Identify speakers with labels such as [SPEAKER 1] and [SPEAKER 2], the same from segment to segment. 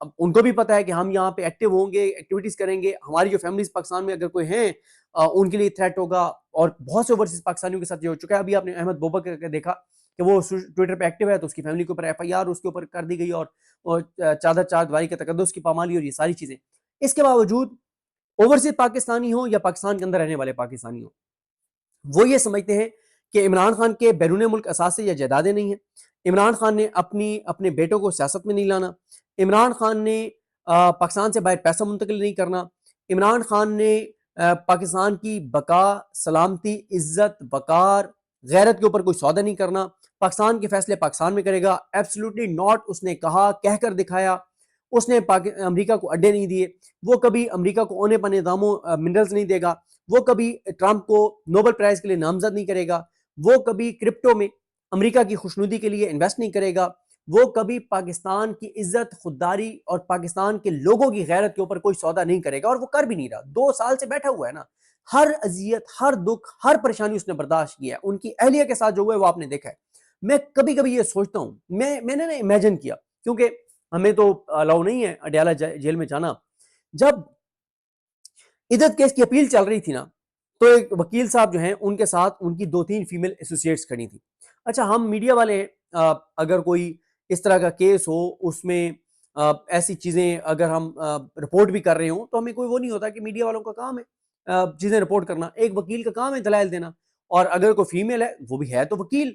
[SPEAKER 1] ان کو بھی پتہ ہے کہ ہم یہاں پہ ایکٹیو ہوں گے، ایکٹیویٹیز کریں گے، ہماری جو فیملیز پاکستان میں اگر کوئی ہیں ان کے لیے تھریٹ ہوگا، اور بہت سے اوورسیز پاکستانیوں کے ساتھ یہ ہو چکا ہے. ابھی آپ نے احمد بوبکر کا دیکھا کہ وہ ٹویٹر پہ ایکٹیو ہے تو اس کی فیملی کے اوپر ایف آئی آر اس کے اوپر کر دی گئی، اور چادر چار دیواری کے تقدس کی پامالی اور یہ ساری چیزیں. اس کے باوجود اوورسیز پاکستانی ہوں یا پاکستان کے اندر رہنے والے پاکستانی ہوں، وہ یہ سمجھتے ہیں کہ عمران خان کے بیرون ملک اثاثے یا جائیدادیں نہیں ہیں، عمران خان نے اپنے بیٹوں کو سیاست میں نہیں لانا، عمران خان نے پاکستان سے باہر پیسہ منتقل نہیں کرنا، عمران خان نے پاکستان کی بقا، سلامتی، عزت، وقار، غیرت کے اوپر کوئی سودا نہیں کرنا، پاکستان کے فیصلے پاکستان میں کرے گا. Absolutely not. اس نے کہا، کہہ کر دکھایا. اس نے امریکہ کو اڈے نہیں دیے، وہ کبھی امریکہ کو اونے پنے داموں منرلز نہیں دے گا، وہ کبھی ٹرمپ کو نوبل پرائز کے لیے نامزد نہیں کرے گا، وہ کبھی کرپٹو میں امریکہ کی خوشنودی کے لیے انویسٹ نہیں کرے گا، وہ کبھی پاکستان کی عزت، خودداری اور پاکستان کے لوگوں کی غیرت کے اوپر کوئی سودا نہیں کرے گا، اور وہ کر بھی نہیں رہا. 2 سال سے بیٹھا ہوا ہے نا، ہر اذیت، ہر دکھ، ہر پریشانی اس نے برداشت کیا ہے. ان کی اہلیہ کے ساتھ جو ہوا ہے وہ آپ نے دیکھا ہے. میں کبھی کبھی یہ سوچتا ہوں، میں نے نا امیجن کیا، کیونکہ ہمیں تو الاؤ نہیں ہے اڈیالہ جیل میں جانا. جب عدت کیس کی اپیل چل رہی تھی نا، تو ایک وکیل صاحب جو ہیں ان کے ساتھ ان کی 2-3 فیمیل ایسوسیٹس کھڑی تھی. اچھا، ہم میڈیا والے اگر کوئی اس طرح کا کیس ہو، اس میں ایسی چیزیں اگر ہم رپورٹ بھی کر رہے ہوں تو ہمیں کوئی وہ نہیں ہوتا کہ میڈیا والوں کا کام ہے چیزیں رپورٹ کرنا. ایک وکیل کا کام ہے دلائل دینا، اور اگر کوئی فیمیل ہے وہ بھی ہے تو وکیل.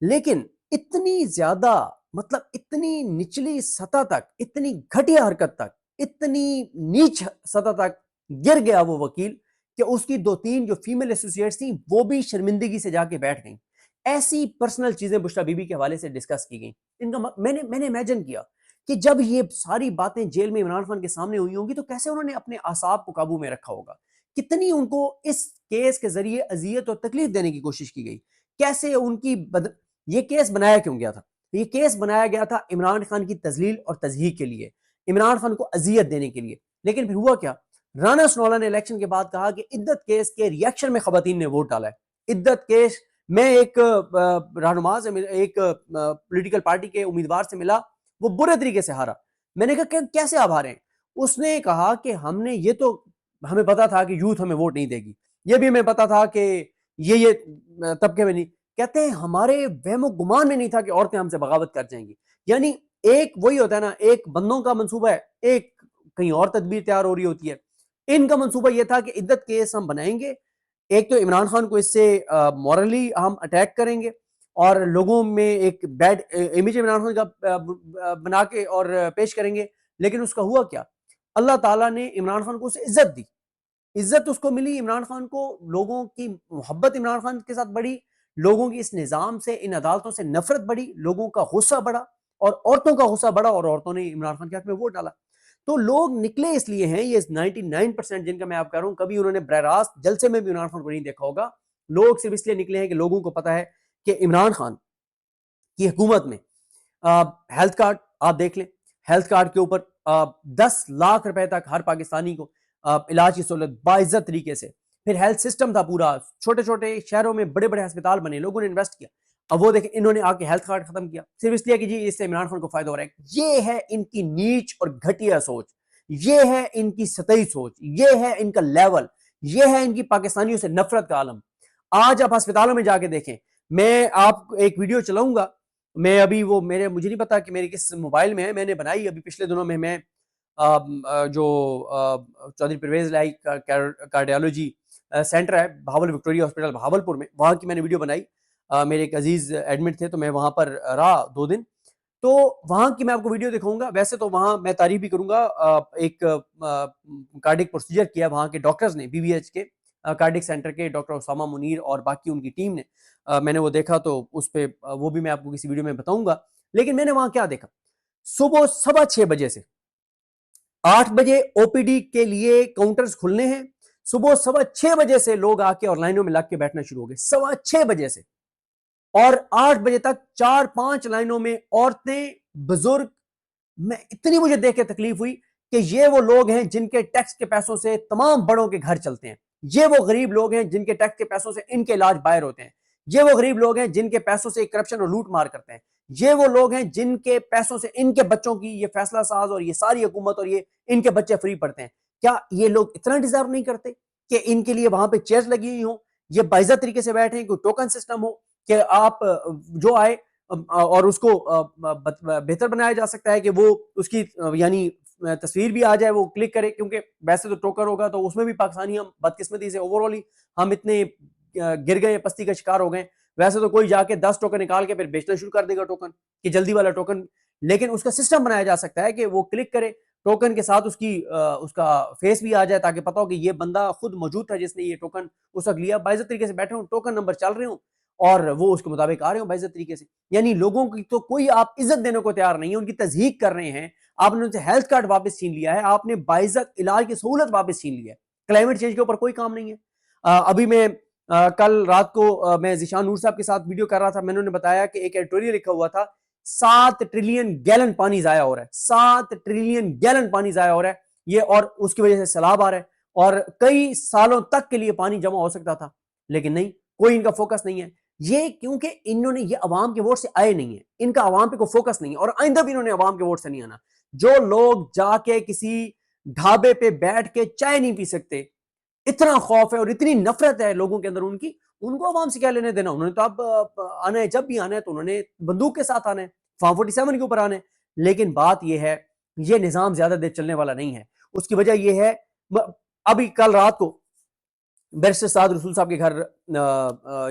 [SPEAKER 1] لیکن اتنی زیادہ، مطلب اتنی نچلی سطح تک، اتنی گھٹیا حرکت تک، اتنی نیچ سطح تک گر گیا وہ وکیل کہ اس کی 2-3 جو فیمیل ایسوسیٹس تھیں وہ بھی شرمندگی سے جا کے بیٹھ گئیں. ایسی پرسنل چیزیں بشرا بی بی کے حوالے سے ڈسکس کی گئیں. ان کا میں نے امیجن کیا کہ جب یہ ساری باتیں جیل میں عمران خان کے سامنے ہوئی ہوں گی تو کیسے انہوں نے اپنے اعصاب کو قابو میں رکھا ہوگا، کتنی ان کو اس کیس کے ذریعے اذیت اور تکلیف دینے کی کوشش کی گئی، کیسے ان کی یہ کیس بنایا کیوں گیا تھا؟ یہ کیس بنایا گیا تھا عمران خان کی تذلیل اور تضحیک کے لیے، عمران خان کو اذیت دینے کے لیے. لیکن پھر ہوا کیا؟ رانا سنولا نے الیکشن کے بعد کہا کہ عدت کیس کے ریئیکشن میں خواتین نے ووٹ ڈالا ہے. عدت کیس میں ایک رہنما سے ایک پولیٹیکل پارٹی کے امیدوار سے ملا، وہ برے طریقے سے ہارا. میں نے کہا کیسے آپ ہارے ہیں؟ اس نے کہا کہ ہم نے یہ تو ہمیں پتا تھا کہ یوتھ ہمیں ووٹ نہیں دے گی، یہ بھی ہمیں پتا تھا کہ یہ طبقے میں نہیں. کہتے ہیں ہمارے وہم و گمان میں نہیں تھا کہ عورتیں ہم سے بغاوت کر جائیں گی. یعنی ایک وہی ہوتا ہے نا، ایک بندوں کا منصوبہ ہے، ایک کہیں اور تدبیر تیار ہو رہی ہوتی ہے. ان کا منصوبہ یہ تھا کہ عدت کیس ہم بنائیں گے، ایک تو عمران خان کو اس سے مورلی ہم اٹیک کریں گے اور لوگوں میں ایک بیڈ امیج عمران خان کا بنا کے اور پیش کریں گے. لیکن اس کا ہوا کیا؟ اللہ تعالیٰ نے عمران خان کو اسے عزت دی، عزت اس کو ملی. عمران خان کو لوگوں کی محبت عمران خان کے ساتھ بڑھی، لوگوں کی اس نظام سے، ان عدالتوں سے نفرت بڑھی، لوگوں کا غصہ بڑھا اور عورتوں کا غصہ بڑھا، اور عورتوں نے عمران خان کے حق میں ووٹ ڈالا. تو لوگ نکلے اس لیے ہیں، یہ 99% جن کا میں آپ کہہ رہا ہوں کبھی انہوں نے براہ راست جلسے میں بھی عمران خان کو نہیں دیکھا ہوگا. لوگ صرف اس لیے نکلے ہیں کہ لوگوں کو پتا ہے کہ عمران خان کی حکومت میں ہیلتھ کارڈ آپ دیکھ لیں، ہیلتھ کارڈ کے اوپر 10 لاکھ روپے تک ہر پاکستانی کو علاج کی سہولت باعزت طریقے سے. پھر ہیلتھ سسٹم تھا پورا، چھوٹے چھوٹے شہروں میں بڑے بڑے ہسپتال بنے، لوگوں نے انویسٹ کیا. اب وہ دیکھیں انہوں نے آ کے ہیلتھ کارڈ ختم کیا صرف اس لیے کہ جی اس سے عمران خان کو فائدہ ہو رہا ہے. یہ ہے ان کی نیچ اور گھٹیا سوچ، یہ ہے ان کی سطحی سوچ، یہ ہے ان کا لیول، یہ ہے ان کی پاکستانیوں سے نفرت کا عالم. آج آپ ہسپتالوں میں جا کے دیکھیں، میں آپ ایک ویڈیو چلاؤں گا، میں ابھی وہ مجھے نہیں پتا کہ میرے کس موبائل میں ہے، میں نے بنائی ابھی پچھلے دنوں میں جو چودھری پرویز لائی کارڈیالوجی سینٹر ہے بہاول وکٹوریہ ہاسپٹل بہاول پور میں، وہاں کی میں نے ویڈیو بنائی. میرے ایک عزیز ایڈمٹ تھے تو میں وہاں پر رہا 2 دن، تو وہاں کی میں آپ کو ویڈیو دکھاؤں گا. ویسے تو وہاں میں تعریف بھی کروں گا، ایک کارڈک پروسیجر کیا وہاں کے ڈاکٹرز نے، بی بی ایچ کے کارڈک سینٹر کے ڈاکٹر اسامہ منیر اور باقی ان کی ٹیم نے. میں نے وہ دیکھا تو اس پہ وہ بھی میں آپ کو کسی ویڈیو میں بتاؤں گا. لیکن میں نے وہاں کیا دیکھا، صبح 6:15 بجے سے 8 بجے او پی ڈی کے لیے کاؤنٹرز کھلنے ہیں. صبح 6:15 بجے سے لوگ آ کے اور لائنوں میں لگ کے بیٹھنا شروع ہو گئے 6:15 بجے سے، اور 8 بجے تک 4-5 لائنوں میں عورتیں، بزرگ. میں اتنی مجھے دیکھ کے تکلیف ہوئی کہ یہ وہ لوگ ہیں جن کے ٹیکس کے پیسوں سے تمام بڑوں کے گھر چلتے ہیں، یہ وہ غریب لوگ ہیں جن کے ٹیکس کے پیسوں سے ان کے علاج باہر ہوتے ہیں، یہ وہ غریب لوگ ہیں جن کے پیسوں سے کرپشن اور لوٹ مار کرتے ہیں، یہ وہ لوگ ہیں جن کے پیسوں سے ان کے بچوں کی یہ فیصلہ ساز اور یہ ساری حکومت اور یہ ان کے بچے فری پڑتے ہیں. کیا یہ لوگ اتنا ڈیزرو نہیں کرتے کہ ان کے لیے وہاں پہ چیئرز لگی ہوئی ہوں, یہ باعزت طریقے سے بیٹھیں, کوئی ٹوکن سسٹم ہو کہ آپ جو آئے اور اس کو بہتر بنایا جا سکتا ہے کہ وہ اس کی یعنی تصویر بھی آ جائے, وہ کلک کرے, کیونکہ ویسے تو ٹوکن ہوگا تو اس میں بھی پاکستانی ہم بدقسمتی سے اوور آل ہم اتنے گر گئے, پستی کا شکار ہو گئے. ویسے تو کوئی جا کے 10 ٹوکن نکال کے پھر بیچنا شروع کر دے گا ٹوکن کہ جلدی والا ٹوکن, لیکن اس کا سسٹم بنایا جا سکتا ہے کہ وہ کلک کرے ٹوکن کے ساتھ اس کا فیس بھی آ جائے تاکہ پتہ ہو کہ یہ بندہ خود موجود تھا جس نے یہ ٹوکن اس وقت لیا, باعزت طریقے سے بیٹھے ہوں, ٹوکن نمبر چل رہے ہوں اور وہ اس کے مطابق آ رہے ہوں باعزت طریقے سے. یعنی لوگوں کی تو کوئی آپ عزت دینے کو تیار نہیں ہے, ان کی تضحیق کر رہے ہیں. آپ نے ان سے ہیلتھ کارڈ واپس چھین لیا ہے, آپ نے باعزت علاج کی سہولت واپس چھین لی ہے. کلائمیٹ چینج کے اوپر کوئی کام نہیں ہے. ابھی میں کل رات کو میں ذیشان نور صاحب کے ساتھ ویڈیو کر رہا تھا, میں نے بتایا کہ ایک ایڈیٹوریل لکھا ہوا تھا 7 ٹریلین گیلن پانی ضائع ہو رہا ہے, 7 ٹریلین گیلن پانی ضائع ہو رہا ہے یہ, اور اس کی وجہ سے سیلاب آ رہا ہے اور کئی سالوں تک کے لیے پانی جمع ہو سکتا تھا, لیکن نہیں, کوئی ان کا فوکس نہیں ہے. یہ کیونکہ انہوں نے یہ عوام کے ووٹ سے آئے نہیں ہیں, ان کا عوام پہ کوئی فوکس نہیں ہے اور آئندہ بھی انہوں نے عوام کے ووٹ سے نہیں آنا. جو لوگ جا کے کسی ڈھابے پہ بیٹھ کے چائے نہیں پی سکتے, اتنا خوف ہے اور اتنی نفرت ہے لوگوں کے اندر ان کی, ان کو عوام سے کیا لینے دینا. انہوں نے تو اب آنا ہے, جب بھی آنا ہے تو انہوں نے بندوق کے ساتھ آنا ہے, فارم 47 کے اوپر آنا ہے. لیکن بات یہ ہے یہ نظام زیادہ دیر چلنے والا نہیں ہے. اس کی وجہ یہ ہے, ابھی کل رات کو بیرسٹر سعد رسول صاحب کے گھر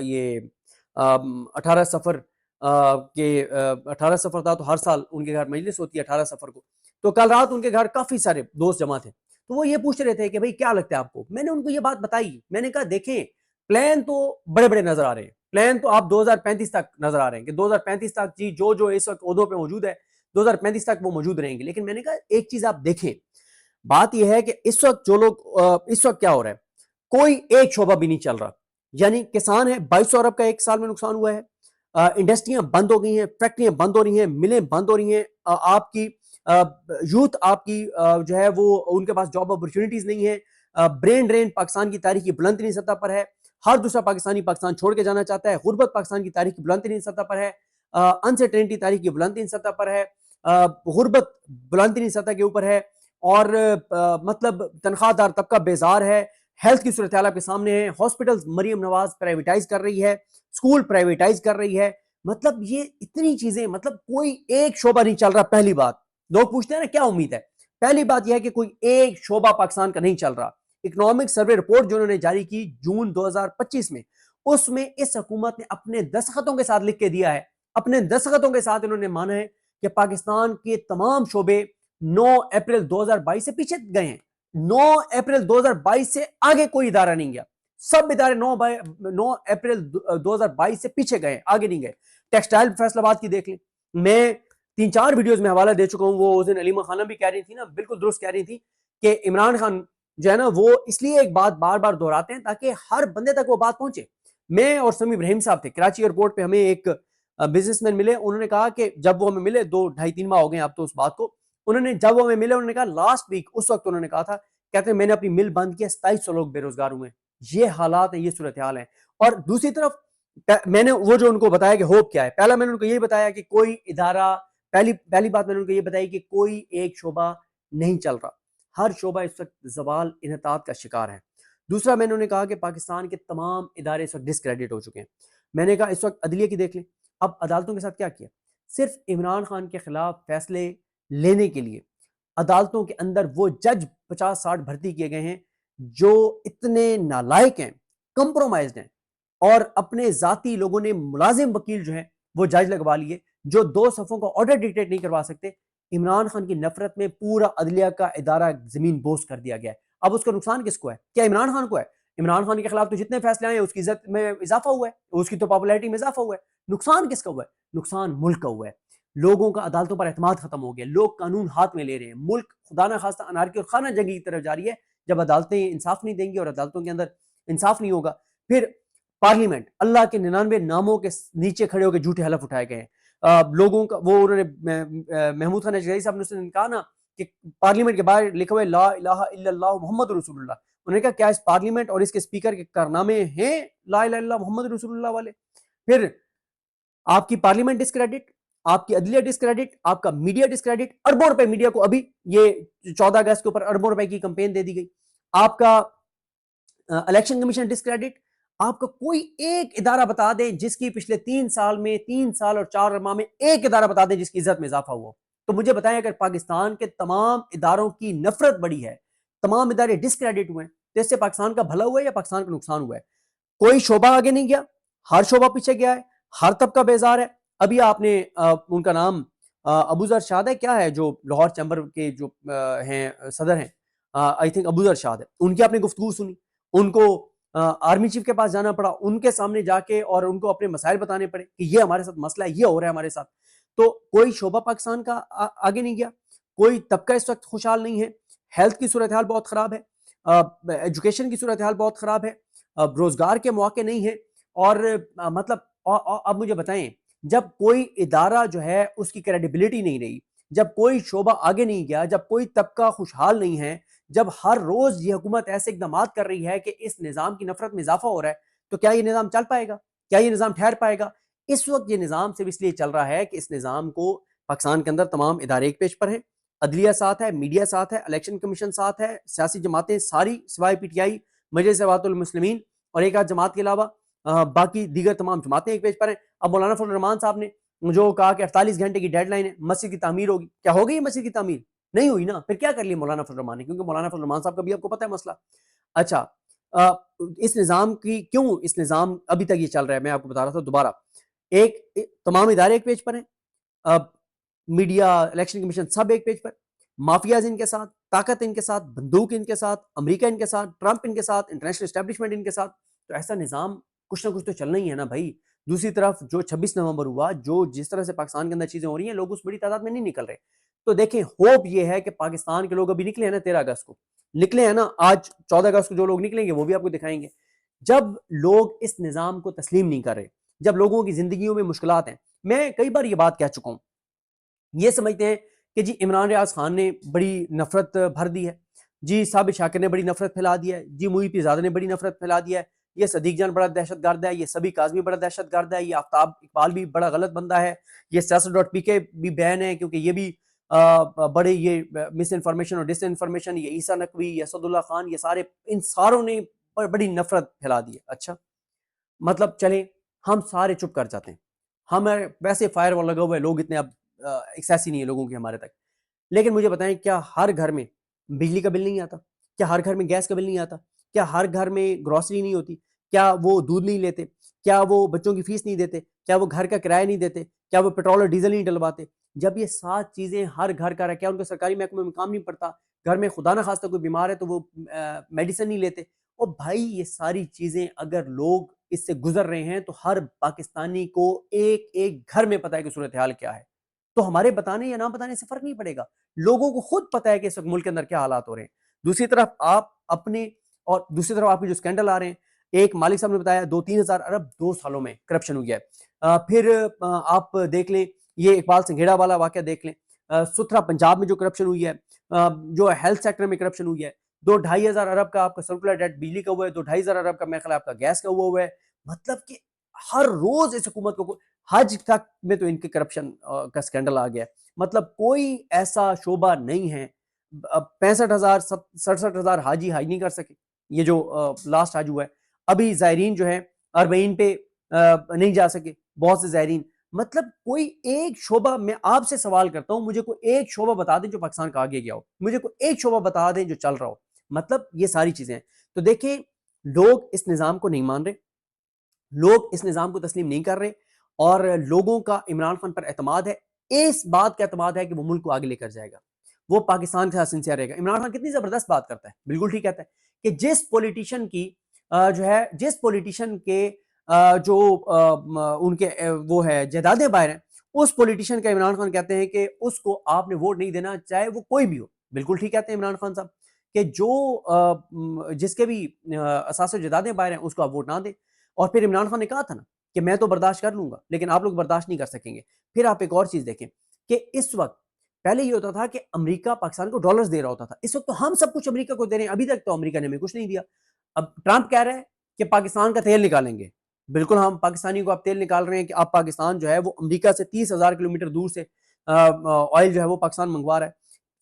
[SPEAKER 1] یہ 18 سفر کے 18 سفر تھا, تو ہر سال ان کے گھر مجلس ہوتی ہے 18 سفر کو, تو کل رات ان کے گھر کافی سارے دوست جمع تھے. تو وہ یہ پوچھ رہے تھے کہ بھئی کیا لگتا ہے آپ کو. میں نے ان کو یہ بات بتائی, میں نے کہا دیکھیں پلان تو بڑے بڑے نظر آ رہے ہیں, پلان تو آپ 2035 تک نظر آ رہے ہیں کہ 2035 تک جی جو اس وقت عہدوں پہ موجود ہے 2035 تک وہ موجود رہیں گے. لیکن میں نے کہا ایک چیز آپ دیکھیں, بات یہ ہے کہ اس وقت جو لوگ اس وقت کیا ہو رہا ہے, کوئی ایک شعبہ بھی نہیں چل رہا. یعنی کسان ہے 2200 ارب کا ایک سال میں نقصان ہوا ہے, انڈسٹریاں بند ہو گئی ہیں, فیکٹریاں بند ہو رہی ہیں, ملیں بند ہو رہی ہیں, آپ کی یوتھ آپ کی جو ہے وہ ان کے پاس جاب اپرچونٹیز نہیں ہے, برین ڈرین پاکستان کی تاریخ کی بلند ترین سطح پر ہے, ہر دوسرا پاکستانی پاکستان چھوڑ کے جانا چاہتا ہے, غربت پاکستان کی تاریخ کی بلند ترین سطح پر ہے, انسرٹینٹی تاریخ کی بلند ترین سطح پر ہے, غربت بلند ترین سطح کے اوپر ہے, اور مطلب تنخواہ دار طبقہ بیزار ہے, ہیلتھ کی صورتحال آپ کے سامنے ہے, ہاسپٹلز مریم نواز پرائیویٹائز کر رہی ہے, اسکول پرائیویٹائز کر رہی ہے. مطلب یہ اتنی چیزیں, مطلب کوئی ایک شعبہ نہیں چل رہا. پہلی بات لوگ پوچھتے ہیں نا کیا امید ہے, پہلی بات یہ ہے کہ کوئی ایک شعبہ پاکستان کا نہیں چل رہا. اکنامک سروے رپورٹ جو انہوں نے جاری کی جون 2025 میں, اس میں اس حکومت نے اپنے دستخطوں کے ساتھ لکھ کے دیا ہے, اپنے دستخطوں کے ساتھ انہوں نے مانا ہے کہ پاکستان کے تمام شعبے 9 اپریل 2022 سے پیچھے گئے ہیں. 9 اپریل 2022 سے آگے کوئی ادارہ نہیں گیا, سب ادارے 9 اپریل 2022 سے پیچھے گئے, آگے نہیں گئے. ٹیکسٹائل فیصل آباد کی دیکھ لیں, میں 3-4 ویڈیوز میں حوالہ دے چکا ہوں, وہ اس دن علیمہ خانہ بھی کہہ رہی تھی نا, بالکل درست کہہ رہی تھی کہ عمران خان جو ہے نا وہ اس لیے ایک بات بار بار دہراتے ہیں تاکہ ہر بندے تک وہ بات پہنچے. میں اور سمی ابراہیم صاحب تھے کراچی ایئرپورٹ پہ, ہمیں ایک بزنس مین ملے, انہوں نے کہا کہ جب وہ ہمیں ملے 2-2.5-3 ماہ ہو گئے اب تو اس بات کو, انہوں نے جب وہ ہمیں ملے انہوں نے کہا لاسٹ ویک, اس وقت انہوں نے کہا تھا, کہتے ہیں میں نے اپنی مل بند کیا, 2700 لوگ بے روزگار ہوئے. یہ حالات ہیں, یہ صورتحال ہے. اور دوسری طرف میں نے وہ جو ان کو بتایا کہ ہوپ کیا ہے, پہلا میں نے ان کو یہ بتایا کہ کوئی ادارہ, پہلی بات میں نے ان کو یہ بتائی کہ کوئی ایک شعبہ نہیں چل رہا, ہر شعبہ اس وقت زوال انحطاط کا شکار ہے. دوسرا میں نے انہیں کہا کہ پاکستان کے تمام ادارے اس وقت ڈسکریڈٹ ہو چکے ہیں. میں نے کہا اس وقت عدلیہ کی دیکھ لیں, اب عدالتوں کے ساتھ کیا کیا, صرف عمران خان کے خلاف فیصلے لینے کے لیے عدالتوں کے اندر وہ جج 50-60 بھرتی کیے گئے ہیں جو اتنے نالائق ہیں, کمپرومائزڈ ہیں, اور اپنے ذاتی لوگوں نے ملازم وکیل جو ہیں وہ جج لگوا لیے جو 2 صفوں کا آرڈر ڈکٹیٹ نہیں کروا سکتے. عمران خان کی نفرت میں پورا عدلیہ کا ادارہ زمین بوس کر دیا گیا ہے. اب اس کا نقصان کس کو ہے, کیا عمران خان کو ہے؟ عمران خان کے خلاف تو جتنے فیصلے آئے ہیں اس کی عزت میں اضافہ ہوا ہے, اس کی تو پاپولیرٹی میں اضافہ ہوا ہے. نقصان کس کا ہوا ہے؟ نقصان ملک کا ہوا ہے. لوگوں کا عدالتوں پر اعتماد ختم ہو گیا, لوگ قانون ہاتھ میں لے رہے ہیں, ملک خدا نہ خواستہ انارکی اور خانہ جنگی کی طرف جاری ہے. جب عدالتیں انصاف نہیں دیں گی اور عدالتوں کے اندر انصاف نہیں ہوگا, پھر پارلیمنٹ اللہ کے 99 ناموں کے نیچے کھڑے ہو کے جھوٹے حلف اٹھائے گئے ہیں. لوگوں کا وہ انہوں نے محمود خان اجگری صاحب نے اس نے کہا نا کہ پارلیمنٹ کے باہر لکھا ہوا ہے لا الہ الا اللہ محمد رسول اللہ. انہوں نے کہا کیا اس پارلیمنٹ اور اس کے اسپیکر کے کارنامے ہیں لا الہ الا اللہ محمد رسول اللہ والے؟ پھر آپ کی پارلیمنٹ ڈسکریڈٹ, آپ کی عدلیہ ڈسکریڈٹ، آپ کا میڈیا ڈسکریڈٹ، اربوں روپے میڈیا کو ابھی یہ 14 اگست کے اوپر اربوں روپے کی کمپین دے دی گئی، آپ کا الیکشن کمیشن ڈسکریڈٹ، آپ کا کوئی ایک ادارہ بتا دیں جس کی پچھلے 3 سال میں 3 سال اور 4 ماہ میں ایک ادارہ بتا دیں جس کی عزت میں اضافہ ہوا، تو مجھے بتائیں اگر پاکستان کے تمام اداروں کی نفرت بڑی ہے، تمام ادارے ڈسکریڈٹ ہوئے ہیں، تو اس سے پاکستان کا بھلا ہوا ہے یا پاکستان کا نقصان ہوا ہے؟ کوئی شعبہ آگے نہیں گیا، ہر شعبہ پیچھے گیا ہے، ہر طبقہ بیزار ہے۔ ابھی آپ نے ان کا نام ابو ذر شاد ہے کیا ہے جو لاہور چیمبر کے جو ہیں صدر ہیں، آئی تھنک ابو ذر شاد ہے، ان کی آپ نے گفتگو سنی، ان کو آرمی چیف کے پاس جانا پڑا، ان کے سامنے جا کے اور ان کو اپنے مسائل بتانے پڑے کہ یہ ہمارے ساتھ مسئلہ ہے، یہ ہو رہا ہے ہمارے ساتھ۔ تو کوئی شعبہ پاکستان کا آگے نہیں گیا، کوئی طبقہ اس وقت خوشحال نہیں ہے، ہیلتھ کی صورتحال بہت خراب ہے، ایجوکیشن کی صورتحال بہت خراب ہے، روزگار کے مواقع نہیں ہیں، اور مطلب اب مجھے بتائیں جب کوئی ادارہ جو ہے اس کی کریڈیبلٹی نہیں رہی، جب کوئی شعبہ آگے نہیں گیا، جب کوئی طبقہ خوشحال نہیں ہے، جب ہر روز یہ حکومت ایسے اقدامات کر رہی ہے کہ اس نظام کی نفرت میں اضافہ ہو رہا ہے، تو کیا یہ نظام چل پائے گا؟ کیا یہ نظام ٹھہر پائے گا؟ اس وقت یہ نظام صرف اس لیے چل رہا ہے کہ اس نظام کو پاکستان کے اندر تمام ادارے ایک پیج پر ہیں، عدلیہ ساتھ ہے، میڈیا ساتھ ہے، الیکشن کمیشن ساتھ ہے، سیاسی جماعتیں ساری سوائے پی ٹی آئی، مجلس اتحاد المسلمین اور ایک آدھ جماعت کے علاوہ باقی دیگر تمام جماعتیں ایک پیج پر ہیں۔ اب مولانا فضل الرحمان صاحب نے جو کہا کہ 48 گھنٹے کی ڈیڈ لائن ہے، مسجد کی تعمیر ہوگی، کیا ہو گئی مسجد کی تعمیر؟ نہیں ہوئی نا، پھر کیا کر لیا مولانا فضل الرحمان نے؟ کیونکہ مولانا فضل الرحمان صاحب کا بھی آپ کو پتہ ہے مسئلہ۔ اچھا، اس نظام کی کیوں اس نظام ابھی تک یہ چل رہا ہے، میں آپ کو بتا رہا تھا دوبارہ، ایک تمام ادارے ایک پیج پر ہیں، میڈیا، الیکشن کمیشن سب ایک پیج پر، مافیاز ان کے ساتھ، طاقت ان کے ساتھ، بندوق ان کے ساتھ، امریکہ ان کے ساتھ، ٹرمپ ان کے ساتھ، انٹرنیشنل اسٹیبلشمنٹ ان کے ساتھ، تو ایسا نظام کچھ نہ کچھ تو چلنا ہی ہے نا بھائی۔ دوسری طرف جو 26 نومبر ہوا، جو جس طرح سے پاکستان کے اندر چیزیں ہو رہی ہیں، لوگ اس بڑی تعداد میں نہیں نکل رہے، تو دیکھیں ہوپ یہ ہے کہ پاکستان کے لوگ ابھی نکلے ہیں نا 13 اگست کو، نکلے ہیں نا، آج 14 اگست کو جو لوگ نکلیں گے وہ بھی آپ کو دکھائیں گے۔ جب لوگ اس نظام کو تسلیم نہیں کر رہے، جب لوگوں کی زندگیوں میں مشکلات ہیں، میں کئی بار یہ بات کہہ چکا ہوں، یہ سمجھتے ہیں کہ جی عمران ریاض خان نے بڑی نفرت بھر دی ہے، جی ثابت شاکر نے بڑی نفرت پھیلا دی ہے، جی محی پیر زادہ نے بڑی نفرت پھیلا دی ہے، یہ صدیق جان بڑا دہشت گرد ہے، یہ سبی کاظمی بڑا دہشت گرد ہے، یہ آفتاب اقبال بھی بڑا غلط بندہ ہے، یہ سیاست.pk بھی بین ہے کیونکہ یہ بھی بڑے یہ مس انفارمیشن اور ڈس انفارمیشن، یہ عیسیٰ نقوی، یہ اسد اللہ خان، یہ سارے ان ساروں نے بڑی نفرت پھیلا دی ہے۔ اچھا، مطلب چلیں ہم سارے چپ کر جاتے ہیں، ہمیں ویسے فائر وال لگا ہوا ہے، لوگ اتنے اب ایکسیس ہی نہیں ہے لوگوں کی ہمارے تک، لیکن مجھے بتائیں کیا ہر گھر میں بجلی کا بل نہیں آتا؟ کیا ہر گھر میں گیس کا بل نہیں آتا؟ کیا ہر گھر میں گروسری نہیں ہوتی؟ کیا وہ دودھ نہیں لیتے؟ کیا وہ بچوں کی فیس نہیں دیتے؟ کیا وہ گھر کا کرایہ نہیں دیتے؟ کیا وہ پیٹرول اور ڈیزل نہیں ڈلواتے؟ جب یہ 7 چیزیں ہر گھر کا رہا، کیا ان کا سرکاری محکمے میں کام نہیں پڑتا؟ گھر میں خدا نہ خواستہ کوئی بیمار ہے تو وہ میڈیسن نہیں لیتے؟ اور بھائی یہ ساری چیزیں اگر لوگ اس سے گزر رہے ہیں تو ہر پاکستانی کو ایک ایک گھر میں پتہ ہے کہ صورتحال کیا ہے، تو ہمارے بتانے یا نہ بتانے سے فرق نہیں پڑے گا، لوگوں کو خود پتہ ہے کہ اس وقت ملک کے اندر کیا حالات ہو رہے ہیں۔ دوسری طرف آپ اپنے، اور دوسری طرف آپ کے جو سکینڈل آ رہے ہیں، ایک مالک صاحب نے بتایا 2-3 ہزار ارب 2 سالوں میں کرپشن ہو گیا ہے، پھر آپ دیکھ لیں یہ اقبال سنگھیڑا والا واقعہ دیکھ لیں، سترہ پنجاب میں جو کرپشن ہوئی ہے، جو ہیلتھ سیکٹر میں کرپشن ہوئی ہے، 2-2.5 ہزار ارب کا آپ کا سرکولر ڈیٹ بجلی کا ہوا ہے، 2-2.5 ہزار ارب کا میرے خیال آپ کا گیس کا ہوا ہے، مطلب کہ ہر روز اس حکومت کو، حج تک میں تو ان کے کرپشن کا سکینڈل آ گیا ہے، مطلب کوئی ایسا شعبہ نہیں ہے، 65,000 67,000 حاجی حج نہیں کر سکے، یہ جو لاسٹ حج ہوا ہے، ابھی زائرین جو ہے اربعین پہ نہیں جا سکے بہت سے زائرین، مطلب کوئی ایک شعبہ، میں آپ سے سوال کرتا ہوں مجھے کوئی ایک شعبہ بتا دیں جو پاکستان کا آگے گیا ہو، مجھے کوئی ایک شعبہ بتا دیں جو چل رہا ہو، مطلب یہ ساری چیزیں ہیں۔ تو دیکھیں لوگ اس نظام کو نہیں مان رہے، لوگ اس نظام کو تسلیم نہیں کر رہے، اور لوگوں کا عمران خان پر اعتماد ہے، اس بات کا اعتماد ہے کہ وہ ملک کو آگے لے کر جائے گا، وہ پاکستان کے ساتھ سنسیئر رہے گا۔ عمران خان کتنی زبردست بات کرتا ہے، بالکل ٹھیک کہتا ہے کہ جس پولیٹیشین کی جو ہے، جس پولیٹیشین کے جو ان کے وہ ہے جائیدادیں باہر ہیں، اس پولیٹیشین کا عمران خان کہتے ہیں کہ اس کو آپ نے ووٹ نہیں دینا، چاہے وہ کوئی بھی ہو۔ بالکل ٹھیک کہتے ہیں عمران خان صاحب کہ جو جس کے بھی اساس و جائیدادیں باہر ہیں اس کو آپ ووٹ نہ دیں، اور پھر عمران خان نے کہا تھا نا کہ میں تو برداشت کر لوں گا لیکن آپ لوگ برداشت نہیں کر سکیں گے۔ پھر آپ ایک اور چیز دیکھیں کہ اس وقت، پہلے یہ ہوتا تھا کہ امریکہ پاکستان کو ڈالرز دے رہا ہوتا تھا، اس وقت تو ہم سب کچھ امریکہ کو دے رہے ہیں، ابھی تک تو امریکہ نے ہمیں کچھ نہیں دیا۔ اب ٹرمپ کہہ رہا ہے کہ پاکستان کا تیل نکالیں گے، بالکل ہم پاکستانی کو اب تیل نکال رہے ہیں کہ اب پاکستان جو ہے وہ امریکہ سے 30,000 کلومیٹر دور سے آئل جو ہے وہ پاکستان منگوا رہا ہے.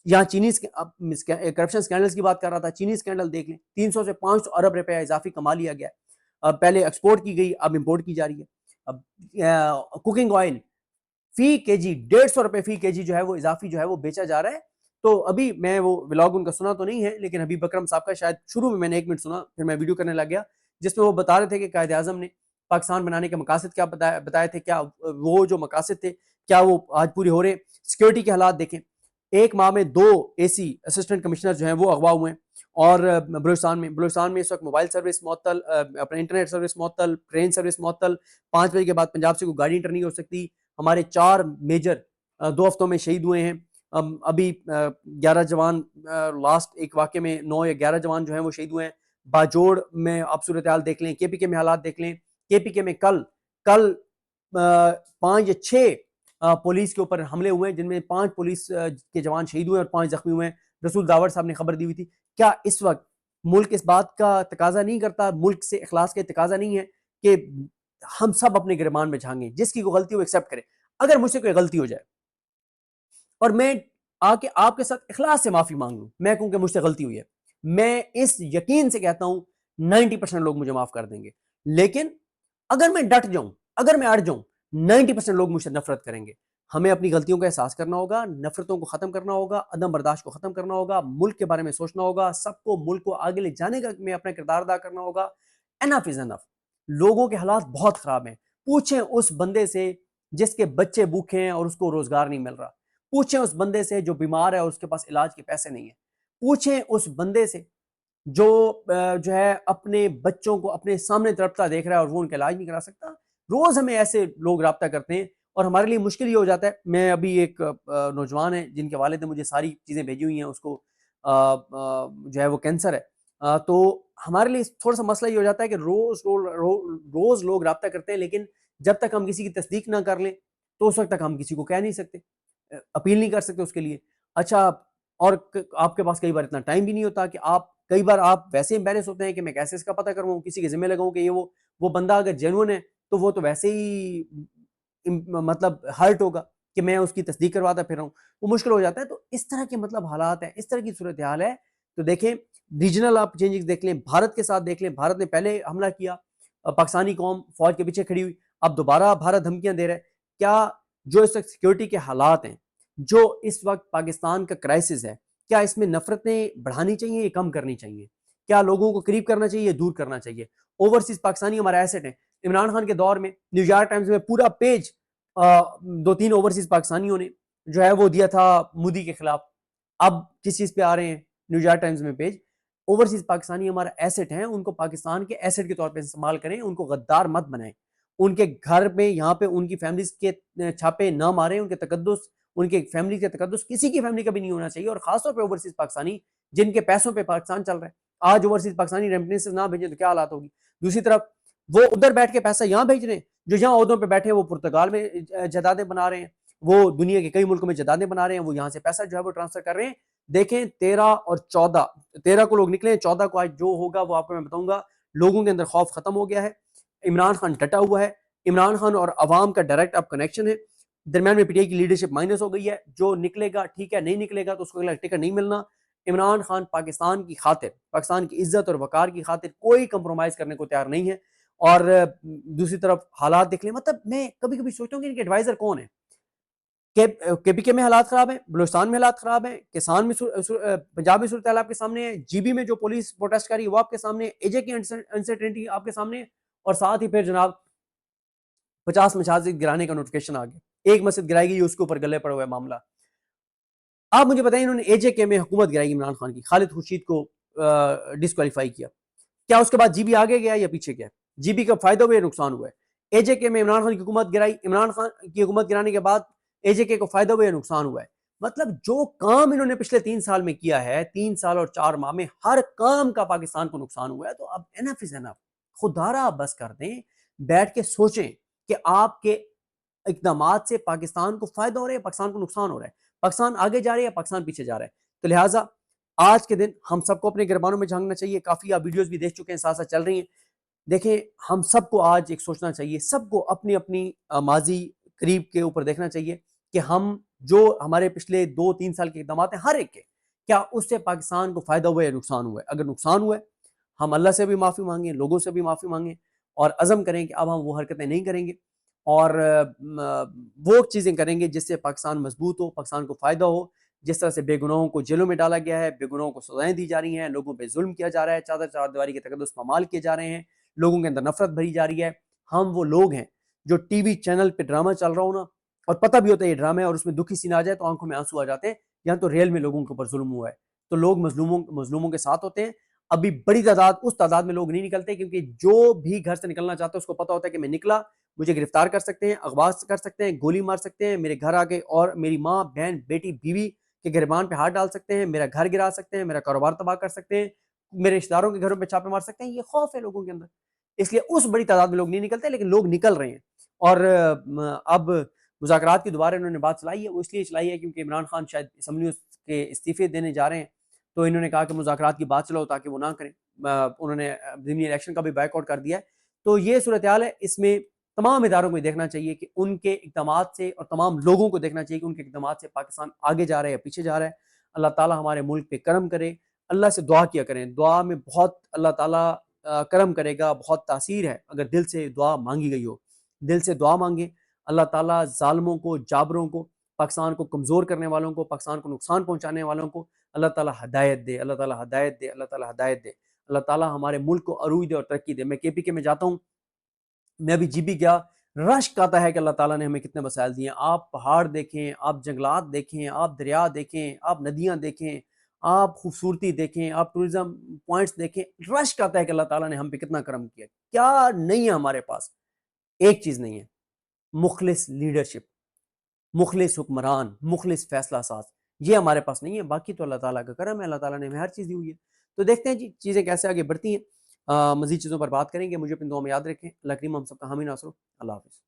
[SPEAKER 1] یہاں چینی کرپشن سکینڈلز کی بات کر رہا تھا، چینی سکینڈل دیکھ لیں، 300 سے 500 ارب روپے اضافی کما لیا گیا ہے. پہلے ایکسپورٹ کی گئی، اب امپورٹ کی جا رہی ہے. اب کوکنگ آئل فی کے جی 150 روپے فی کے جی جو ہے وہ اضافی جو ہے وہ بیچا جا رہا ہے. تو ابھی میں وہ ولاگ ان کا سنا تو نہیں ہے، لیکن حبیب اکرم صاحب کا شاید شروع میں نے 1 منٹ سنا، پھر میں ویڈیو کرنے لگ گیا، جس میں وہ بتا رہے تھے کہ قائد اعظم نے پاکستان بنانے کے مقاصد کیا بتائے تھے، کیا وہ جو مقاصد تھے کیا وہ آج پوری ہو رہے ہیں. سیکیورٹی کے حالات دیکھیں، 1 ماہ میں 2 اے سی اسسٹنٹ کمشنر جو ہیں وہ اغوا ہوئے ہیں. اور بلوچستان میں اس وقت موبائل سروس معطل، اپنا انٹرنیٹ سروس معطل، ٹرین سروس معطل، 5 بجے کے بعد پنجاب سے کوئی گاڑی انٹر نہیں ہو سکتی. ہمارے 4 میجر 2 ہفتوں میں شہید ہوئے ہیں. ابھی 11 جوان لاسٹ ایک واقعے میں 9 یا 11 جوان جو ہیں وہ شہید ہوئے ہیں. باجوڑ میں آپ صورتحال دیکھ لیں، کے پی کے میں حالات دیکھ لیں. کے پی کے میں کل 5 یا 6 پولیس کے اوپر حملے ہوئے ہیں، جن میں 5 پولیس کے جوان شہید ہوئے اور 5 زخمی ہوئے ہیں. رسول داور صاحب نے خبر دی ہوئی تھی. کیا اس وقت ملک اس بات کا تقاضا نہیں کرتا، ملک سے اخلاص کے تقاضا نہیں ہے کہ ہم سب اپنے گرمان میں جھانگیں، جس کی کوئی غلطی ہو ایکسیپٹ کرے. اگر مجھ سے کوئی غلطی ہو جائے اور میں آ کے آپ کے ساتھ اخلاص سے معافی مانگ لوں، میں کہوں کہ مجھ سے غلطی ہوئی ہے، میں اس یقین سے کہتا ہوں 90% لوگ مجھے معاف کر دیں گے. لیکن اگر میں ڈٹ جاؤں، اگر میں اڑ جاؤں، 90% لوگ مجھ سے نفرت کریں گے. ہمیں اپنی غلطیوں کا احساس کرنا ہوگا، نفرتوں کو ختم کرنا ہوگا، عدم برداشت کو ختم کرنا ہوگا، ملک کے بارے میں سوچنا ہوگا، سب کو ملک کو آگے لے جانے کا میں اپنا کردار ادا کرنا ہوگا. انف از انف. لوگوں کے حالات بہت خراب ہیں. پوچھیں اس بندے سے جس کے بچے بھوکے ہیں اور اس کو روزگار نہیں مل رہا. پوچھیں اس بندے سے جو بیمار ہے اور اس کے پاس علاج کے پیسے نہیں ہیں. پوچھیں اس بندے سے جو ہے اپنے بچوں کو اپنے سامنے تڑپتا دیکھ رہا ہے اور وہ ان کا علاج نہیں کرا سکتا. روز ہمیں ایسے لوگ رابطہ کرتے ہیں اور ہمارے لیے مشکل یہ ہو جاتا ہے. میں ابھی ایک نوجوان ہے جن کے والد نے مجھے ساری چیزیں بھیجی ہوئی ہیں، اس کو جو ہے وہ کینسر ہے. تو ہمارے لیے تھوڑا سا مسئلہ یہ ہو جاتا ہے کہ روز لوگ رابطہ کرتے ہیں، لیکن جب تک ہم کسی کی تصدیق نہ کر لیں تو اس وقت تک ہم کسی کو کہہ نہیں سکتے، اپیل نہیں کر سکتے اس کے لیے. اچھا، اور آپ کے پاس کئی بار اتنا ٹائم بھی نہیں ہوتا کہ کئی بار آپ ویسے امبیرس ہوتے ہیں کہ میں کیسے اس کا پتہ کروں، کسی کے ذمہ لگاؤں کہ یہ وہ بندہ اگر جینون ہے تو وہ تو ویسے ہی مطلب ہرٹ ہوگا کہ میں اس کی تصدیق کرواتا پھر رہا ہوں. وہ مشکل ہو جاتا ہے. تو اس طرح کے مطلب حالات ہیں، اس طرح کی صورتحال ہے. تو دیکھیں ریجنل آپ چینجز دیکھ لیں، بھارت کے ساتھ دیکھ لیں. بھارت نے پہلے حملہ کیا، پاکستانی قوم فوج کے پیچھے کھڑی ہوئی، اب دوبارہ بھارت دھمکیاں دے رہا ہے. کیا جو اس وقت سیکیورٹی کے حالات ہیں، جو اس وقت پاکستان کا کرائسس ہے، کیا اس میں نفرتیں بڑھانی چاہیے یا کم کرنی چاہیے؟ کیا لوگوں کو قریب کرنا چاہیے یا دور کرنا چاہیے؟ اوورسیز پاکستانی ہمارا ایسٹ ہے. عمران خان کے دور میں نیو یارک ٹائمز میں پورا پیج 2-3 اوورسیز پاکستانیوں نے جو ہے وہ دیا تھا مودی کے خلاف. اب کس چیز پہ آ رہے ہیں نیو یارک ٹائمز میں پیج؟ اوورسیز پاکستانی ہمارا ایسٹ ہیں، ان کو پاکستان کے ایسٹ کے طور پہ استعمال کریں، ان کو غدار مت بنائیں، ان کے گھر میں یہاں پہ ان کی فیملیز کے چھاپے نہ ماریں. ان کے تقدس، ان کے فیملی کا تقدس کسی کی فیملی کا بھی نہیں ہونا چاہیے. اور خاص طور پہ اوورسیز پاکستانی جن کے پیسوں پہ پاکستان چل رہا ہے. آج اوورسیز پاکستانی ریمیٹنسز نہ بھیجیں تو کیا حالات ہوگی؟ دوسری طرف وہ ادھر بیٹھ کے پیسہ یہاں بھیج رہے ہیں، جو یہاں عہدوں پہ بیٹھے ہیں وہ پرتگال میں جائیدادیں بنا رہے ہیں، وہ دنیا کے کئی ملکوں میں جائیدادیں بنا رہے ہیں، وہ یہاں سے پیسہ جو ہے وہ ٹرانسفر کر رہے ہیں. دیکھیں 13 اور 14 کو لوگ نکلے، 14 کو آج جو ہوگا وہ آپ کو میں بتاؤں گا. لوگوں کے اندر خوف ختم ہو گیا ہے. عمران خان ڈٹا ہوا ہے. عمران خان اور عوام کا ڈائریکٹ اب کنیکشن ہے. درمیان میں پی ٹی آئی کی لیڈرشپ مائنس ہو گئی ہے. جو نکلے گا ٹھیک ہے، نہیں نکلے گا تو اس کو اگلا ٹکٹ نہیں ملنا. عمران خان پاکستان کی خاطر، پاکستان کی عزت اور وقار کی خاطر کوئی کمپرومائز کرنے کو تیار نہیں ہے. اور دوسری طرف حالات دیکھ لیں. مطلب میں کبھی کبھی سوچتا ہوں کہ ان کے ایڈوائزر کون ہیں. کے پی کے میں حالات خراب ہیں، بلوچستان میں حالات خراب ہیں، کسان میں پنجاب میں صورتحال آپ کے سامنے ہے، جی بی میں جو پولیس پروٹیسٹ کر رہی ہے وہ آپ کے سامنے ہے، اے جے کی انسرٹینٹی آپ کے سامنے ہے. اور ساتھ ہی پھر جناب 50 مساجد گرانے کا نوٹیفکیشن آ گیا. ایک مسجد گرائی گئی، اس کے اوپر گلے پڑا ہوا ہے معاملہ. آپ مجھے بتائیں، انہوں نے اے جے کے میں حکومت گرائی عمران خان کی، خالد خورشید کو ڈسکوالیفائی کیا. کیا اس کے بعد جی بی آگے گیا یا پیچھے گیا؟ جی بی کا فائدہ ہوا یا نقصان ہوا ہے؟ اے جے کے میں عمران خان کی حکومت گرائی، عمران خان کی حکومت گرانے کے بعد اے جے کے کو فائدہ ہوا یا نقصان ہوا ہے؟ مطلب جو کام انہوں نے پچھلے 3 سال میں کیا ہے، 3 سال اور 4 ماہ میں ہر کام کا پاکستان کو نقصان ہوا ہے. تو اب انف از انف. خدارا بس کر دیں، بیٹھ کے سوچیں کہ آپ کے اقدامات سے پاکستان کو فائدہ ہو رہا ہے، پاکستان کو نقصان ہو رہا ہے، پاکستان آگے جا رہا ہے یا پاکستان پیچھے جا رہا ہے. تو لہٰذا آج کے دن ہم سب کو اپنے گربانوں میں جھانکنا چاہیے. کافی آپ ویڈیوز بھی دیکھ چکے ہیں، ساتھ ساتھ چل رہی ہیں. دیکھیں ہم سب کو آج ایک سوچنا چاہیے، سب کو اپنی اپنی ماضی قریب کے اوپر دیکھنا چاہیے کہ ہم جو ہمارے پچھلے 2-3 سال کے اقدامات ہیں ہر ایک کے، کیا اس سے پاکستان کو فائدہ ہوا ہے یا نقصان ہوا ہے؟ اگر نقصان ہوا ہے ہم اللہ سے بھی معافی مانگیں، لوگوں سے بھی معافی مانگیں، اور عزم کریں کہ اب ہم وہ حرکتیں نہیں کریں گے، اور وہ چیزیں کریں گے جس سے پاکستان مضبوط ہو، پاکستان کو فائدہ ہو۔ جس طرح سے بے گناہوں کو جیلوں میں ڈالا گیا ہے، بے گناہوں کو سزائیں دی جا رہی ہیں، لوگوں پہ ظلم کیا جا رہا ہے، چادر چار دیواری کے تقدس پامال کیے جا رہے ہیں، لوگوں کے اندر نفرت بھری جا رہی ہے، ہم وہ لوگ ہیں جو ٹی وی چینل پہ ڈرامہ چل رہا ہو نا، اور پتہ بھی ہوتا ہے یہ ڈرامہ ہے، اور اس میں دکھی سین آ جائے تو آنکھوں میں آنسو آ جاتے ہیں، یہاں تو ریئل میں لوگوں کے اوپر ظلم ہوا ہے، تو لوگ مظلوموں کے ساتھ ہوتے ہیں۔ ابھی بڑی تعداد، اس تعداد میں لوگ نہیں نکلتے، کیونکہ جو بھی گھر سے نکلنا چاہتا ہے اس کو پتہ ہوتا ہے کہ میں نکلا مجھے گرفتار کر سکتے ہیں، اغوا کر سکتے ہیں، گولی مار سکتے ہیں، میرے گھر آ کے اور میری ماں، بہن، بیٹی، بیوی کے گریبان پہ ہاتھ ڈال سکتے ہیں، میرا گھر گرا سکتے ہیں، میرا کاروبار تباہ کر سکتے ہیں، میرے رشتہ داروں کے گھروں پہ چھاپے مار سکتے ہیں۔ یہ خوف ہے لوگوں کے اندر، اس لیے اس بڑی تعداد میں لوگ نہیں نکلتے، لیکن لوگ نکل رہے ہیں۔ اور اب مذاکرات کی دوبارہ انہوں نے بات چلائی ہے، وہ اس لیے چلائی ہے کیونکہ عمران خان شاید اسمبلیوں کے استعفے دینے جا رہے ہیں، تو انہوں نے کہا کہ مذاکرات کی بات چلاؤ تاکہ وہ نہ کریں۔ انہوں نے ضمنی الیکشن کا بھی بائیک آؤٹ کر دیا ہے۔ تو یہ صورتحال ہے، اس میں تمام اداروں کو دیکھنا چاہیے کہ ان کے اقدامات سے، اور تمام لوگوں کو دیکھنا چاہیے کہ ان کے اقدامات سے پاکستان آگے جا رہا ہے یا پیچھے جا رہا ہے۔ اللہ تعالیٰ ہمارے ملک پہ کرم کرے، اللہ سے دعا کیا کریں، دعا میں بہت اللہ تعالیٰ کرم کرے گا، بہت تاثیر ہے اگر دل سے دعا مانگی گئی ہو۔ دل سے دعا مانگیں، اللہ تعالیٰ ظالموں کو، جابروں کو، پاکستان کو کمزور کرنے والوں کو، پاکستان کو نقصان پہنچانے والوں کو اللہ تعالیٰ ہدایت دے، اللہ تعالیٰ ہدایت دے، اللہ تعالیٰ ہدایت دے، اللہ تعالیٰ ہمارے ملک کو عروج دے اور ترقی دے۔ میں کے پی کے میں جاتا ہوں، میں ابھی جی بھی گیا، رشک آتا ہے کہ اللہ تعالیٰ نے ہمیں کتنے وسائل دیے ہیں۔ آپ پہاڑ دیکھیں، آپ جنگلات دیکھیں، آپ دریا دیکھیں، آپ ندیاں دیکھیں، آپ خوبصورتی دیکھیں، آپ ٹورزم پوائنٹس دیکھیں، رشک آتا ہے کہ اللہ تعالیٰ نے ہم پہ کتنا کرم کیا۔ کیا نہیں ہے ہمارے پاس؟ ایک چیز نہیں ہے، مخلص لیڈرشپ، مخلص حکمران، مخلص فیصلہ ساز، یہ ہمارے پاس نہیں ہے۔ باقی تو اللہ تعالیٰ کا کرم ہے، اللہ تعالیٰ نے ہمیں ہر چیز دی ہوئی ہے۔ تو دیکھتے ہیں جی چیزیں کیسے آگے بڑھتی ہیں، مزید چیزوں پر بات کریں گے۔ مجھے اپنی دعا میں یاد رکھیں۔ اللہ کریم ہم سب کا حامی ناصر ہو۔ اللہ حافظ۔